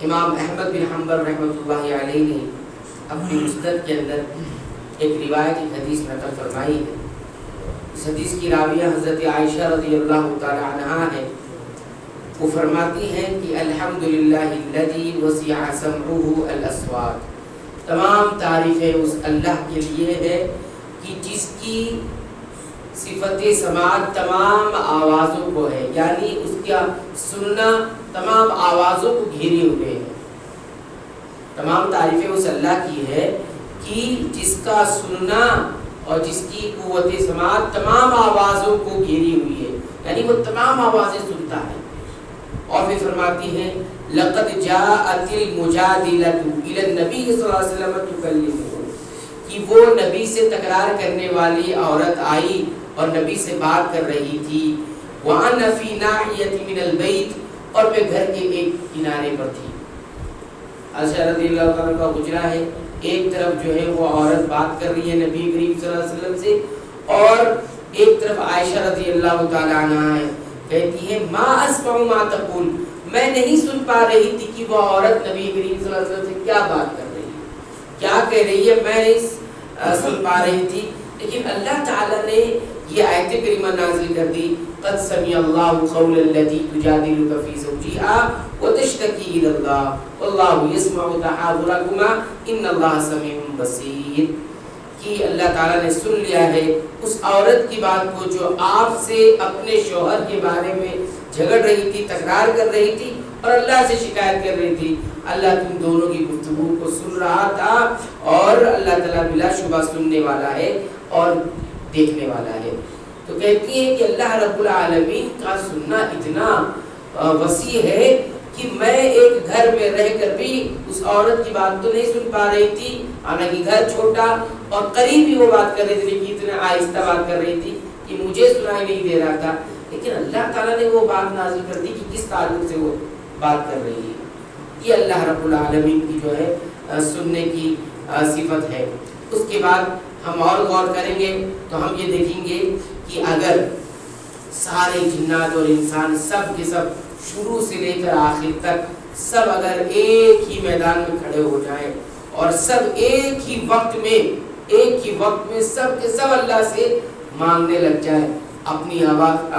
امام احمد بن حنبل رحمۃ اللہ علیہ نے اپنی مسند کے اندر ایک روایت ایک حدیث نقل فرمائی ہے. اس حدیث کی راویہ حضرت عائشہ رضی اللہ تعالی عنہا ہے. وہ فرماتی ہیں کہ الحمدللہ الذی وسع سمعہ الاصوات، تمام تعریفیں اس اللہ کے لیے ہے کہ جس کی صفت سماعت تمام آوازوں کو ہے، یعنی اس کا سننا تمام آوازوں کو گھیرے ہوئے ہے. تمام تعریفیں اس اللہ کی ہے کہ جس کا سننا اور جس کی قوت سماعت تمام آوازوں کو گھیری ہوئی ہے، یعنی وہ تمام آوازیں سنتا ہے. اور پھر فرماتی ہیں لقد جاءت المجادلۃ الی النبی صلی اللہ علیہ وسلم تکلمہ، کہ وہ نبی سے تکرار کرنے والی عورت آئی اور نبی سے بات کر رہی تھی. وَأَنَّ فِي نَاحِيَةٍ مِنَ الْبَيْتِ، اور میں گھر کے ایک کنارے پر تھی. عائشہ رضی اللہ تعالیٰ کا حجرہ ہے، ایک طرف جو ہے وہ عورت بات کر رہی ہے نبی کریم صلی اللہ علیہ وسلم سے، اور ایک طرف عائشہ رضی اللہ تعالیٰ عنہا ہے. کہتی ہے ما اسمع ما تقول، میں نہیں سن پا رہی تھی کہ وہ عورت نبی کریم صلی اللہ علیہ وسلم سے کیا بات کر رہی ہے، کیا کہہ رہی ہے، میں نہیں سن پا رہی تھی. لیکن اللہ تعالیٰ نے یہ آیت کریمہ نازل کر دی قد سمع اللہ قول التي تجادلك في زوجها وتشتكي الى الله والله يسمع تحاوركما ان الله سميع بصير، کہ اللہ تعالیٰ نے سن لیا ہے اس عورت کی بات کو جو آپ سے اپنے شوہر کے بارے میں جھگڑ رہی تھی، تکرار کر رہی تھی اور اللہ سے شکایت کر رہی تھی. اللہ تم دونوں کی گفتگو کو سن رہا تھا، اور اللہ تعالیٰ بلا شبہ سننے والا ہے اور دیکھنے والا ہے. تو کہتی ہے کہ اللہ رب العالمین کا سننا اتنا وسیع ہے کہ میں ایک گھر میں رہ کر بھی اس عورت کی بات تو نہیں سن پا رہی تھی، حالانکہ گھر چھوٹا اور قریب ہی وہ بات کر رہی تھی، لیکن اتنے آہستہ بات کر رہی تھی کہ مجھے سنائی نہیں دے رہا تھا. لیکن اللہ تعالیٰ نے وہ بات نازل کر دی کہ کس تعلق سے وہ بات کر رہی ہے. یہ اللہ رب العالمین کی جو ہے سننے کی صفت ہے. اس کے بعد ہم اور غور کریں گے تو ہم یہ دیکھیں گے کہ اگر سارے جنات اور انسان سب کے سب شروع سے لے کر آخر تک سب اگر ایک ہی میدان میں کھڑے ہو جائیں اور سب ایک ہی وقت میں سب کے سب اللہ سے مانگنے لگ جائیں، اپنی آواز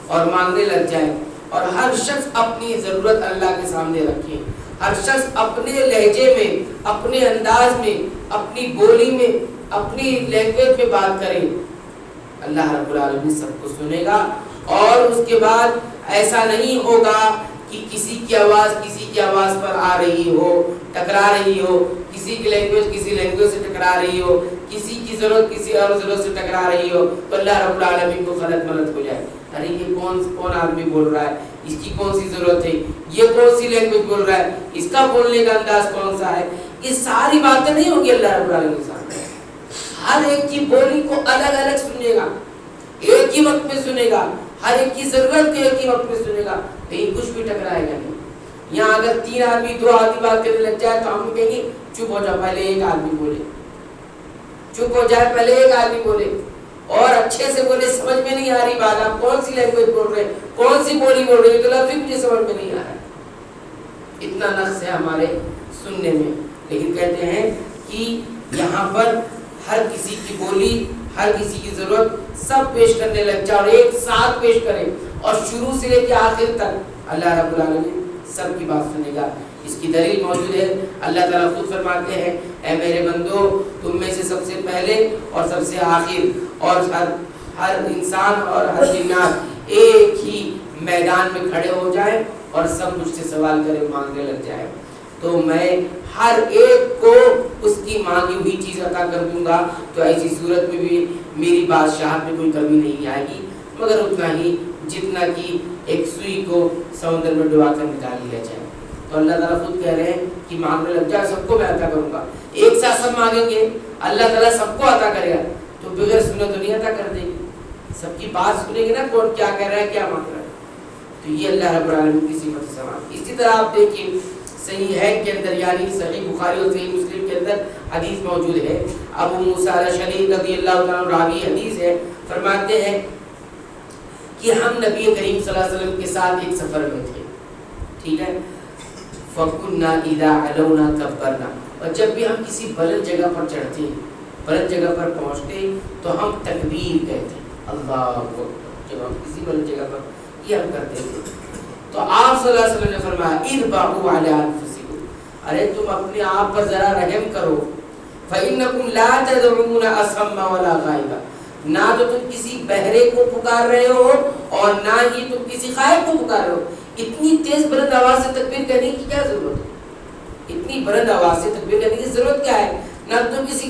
اور مانگنے لگ جائیں، اور ہر شخص اپنی ضرورت اللہ کے سامنے رکھے، ہر شخص اپنے لہجے میں، اپنے انداز میں، اپنی بولی میں، اپنی لینگویج میں بات کرے، اللہ رب العالمین سب کو سنے گا. اور اس کے بعد ایسا نہیں ہوگا کہ کسی کی آواز پر آ رہی ہو، ٹکرا رہی ہو، کسی کی لینگویج کسی لینگویج سے ٹکرا رہی ہو، کسی کی ضرورت کسی اور ضرورت سے ٹکرا رہی ہو، تو اللہ رب العالمین کو غلط ملت ہو جائے. ارے یہ کون آدمی بول رہا ہے، اس کی کون سی ضرورت ہے، یہ کون سی لینگویج بول رہا ہے، اس کا بولنے کا انداز کون سا ہے. یہ ساری باتیں نہیں ہوگی اللہ رب العالمین کے سامنے. ہر ایک کی بولی کو الگ الگ سنے گا، ایک ہی وقت میں سنے گا، ہر ایک کی ضرورت کو ایک ہی وقت میں سنے گا. کہیں کچھ بھی ٹکرائے گا نہیں. یہاں اگر 3 آدمی 2 آدمی بات کرنے لگ جائے تو ہم کہیں گے چپ ہو جاؤ، پہلے ایک آدمی بولے، چپ ہو جائے، پہلے ایک آدمی بولے اور اچھے سے بولے. سمجھ میں نہیں آ رہی بات، آپ کون سی لینگویج بول رہے ہیں، کون سی بولی بول رہے ہیں، تو لفظ مجھے سمجھ میں نہیں آ رہا. اتنا نقص ہے ہمارے سننے میں. لیکن کہتے ہیں کہ یہاں پر ہر کسی کی بولی، ہر کسی کی ضرورت سب پیش کرنے لگ جائے اور ایک ساتھ پیش کرے، اور شروع سے لے کے آخر تک اللہ رب العالمین سب کی بات سنے گا. اس کی دلیل موجود ہے. اللہ تعالیٰ خود فرماتے ہیں اے میرے بندو، تم میں سے سب سے پہلے اور سب سے آخر اور ہر انسان اور ہر جنات ایک ہی میدان میں کھڑے ہو جائیں اور سب مجھ سے سوال کرے، مانگنے لگ جائے، تو میں ہر ایک کو اس کی مانگی ہوئی چیز عطا کر دوں گا. تو ایسی صورت میں بھی میری بادشاہت میں کوئی کمی نہیں آئے گی، مگر اتنا ہی جتنا کہ ایک سوئی کو سمندر میں ڈبا کر نکال لیا جائے. تو اللہ تعالیٰ خود کہہ رہے ہیں کہ مانگنے لگ جائے، سب کو میں عطا کروں گا. ایک ساتھ سب مانگیں گے، اللہ تعالیٰ سب کو عطا کرے گا، تو بغیر سنے تو نہیں عطا کر دے گی. سب کی بات سنیں گے نا، کون کیا کہہ رہا ہے، کیا مانگ رہا ہے. تو یہ اللہ رب العالمین کی صفت سماعت. اسی طرح آپ دیکھیں صحیح ہے کے اندر، یعنی صحیح بخاری اور صحیح مسلم کے اندر حدیث موجود ہے. ابو موسیٰ الاشعری رضی اللہ تعالیٰ راوی حدیث ہے، فرماتے ہیں کہ ہم نبی کریم صلی اللہ علیہ وسلم کے ساتھ ایک سفر میں تھے. ٹھیک ہے، فَكُنَّا إِذَا عَلَوْنَا كَبَّرْنَا، اور جب بھی ہم کسی بلند جگہ پر چڑھتے ہیں، بلند جگہ پر پہنچتے تو ہم تکبیر کہتے ہیں، اللہ اکبر، جب ہم کسی بلند جگہ پر یہ ہم کرتے تھے. تو آپ صلی اللہ علیہ وسلم نے فرمایا اِرْبَعُوا عَلَىٰ أَنفُسِكُمْ، ارے تم اپنے آپ پر ذرا رحم کرو. فَإِنَّكُمْ لَا تَدْعُونَ أَصَمَّ وَلَا غَائِبًا، نہ تو تم کسی بہرے کو پکار رہے ہو اور نہ ہی تم کسی غائب کو پکار رہے ہو. اتنی تیز بلند آواز سے تکبیر کرنے کی کیا ضرورت ہے؟ اتنی بلند آواز سے تکبیر کرنے کی ضرورت کیا ہے؟ نہ تم کسی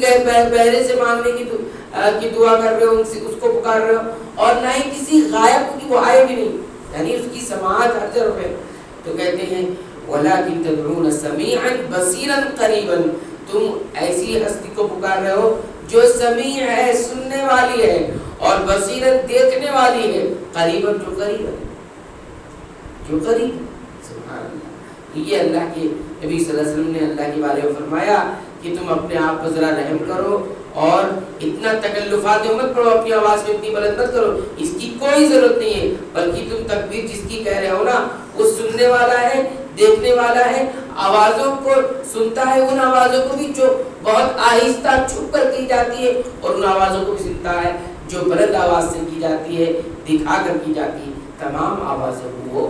بہرے سے مانگنے کی دعا کر رہے ہو، اس کو پکار رہے ہو، اور نہ ہی کسی غائب کو، وہ آئے بھی نہیں، یعنی اس کی سماعت ہر طرف ہے. تو کہتے ہیں وَلَٰكِن تَدْعُونَ سَمِيعًا بَصِيرًا قَرِيبًا، تم ایسی ہستی کو پکار رہے ہو جو سمیع ہے، سننے والی ہے، اور بصیرت دیکھنے والی ہے، قریباً جو قریب ہے، جو قریب. سبحان اللہ. یہ اللہ کے نبی صلی اللہ علیہ وسلم نے اللہ کے بارے میں فرمایا کہ تم اپنے آپ پر ذرا رحم کرو اور اتنا تکلفات مت پڑھو، اپنی آواز میں اتنی بلند مت کرو، اس کی کوئی ضرورت نہیں ہے. بلکہ تم تکبیر جس کی کہہ رہے ہو نا، وہ سننے والا ہے، دیکھنے والا ہے، آوازوں کو سنتا ہے، ان آوازوں کو بھی جو بہت آہستہ چھپ کر کی جاتی ہے، اور ان آوازوں کو بھی سنتا ہے جو بلند آواز سے کی جاتی ہے، دکھا کر کی جاتی ہے. تمام آوازوں کو وہ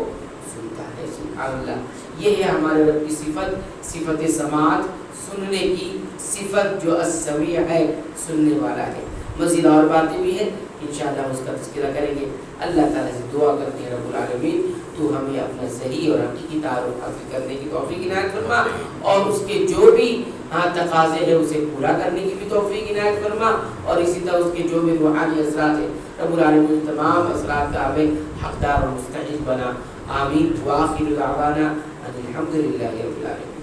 سنتا ہے. سبحان اللہ. یہ ہے ہمارے رب کی صفت، صفت سماعت، سننے کی صفت، جو السمیع ہے، سننے والا ہے. مزید اور باتیں بھی ہیں، انشاءاللہ اس کا تذکرہ کریں گے. اللہ تعالیٰ سے دعا کرتے ہیں رب العالمین تو ہمیں اپنا صحیح اور حقیقی تعارف حاصل کرنے کی توفیق عنایت فرما، اور اس کے جو بھی تقاضے ہیں اسے پورا کرنے کی بھی توفیق عنایت فرما، اور اسی طرح اس کے جو بھی روحانی اثرات ہیں رب العالمین تمام اثرات کا ہمیں حقدار اور مستحق بنا. آمین. وآخر دعوانا ان الحمد للہ رب العالمین.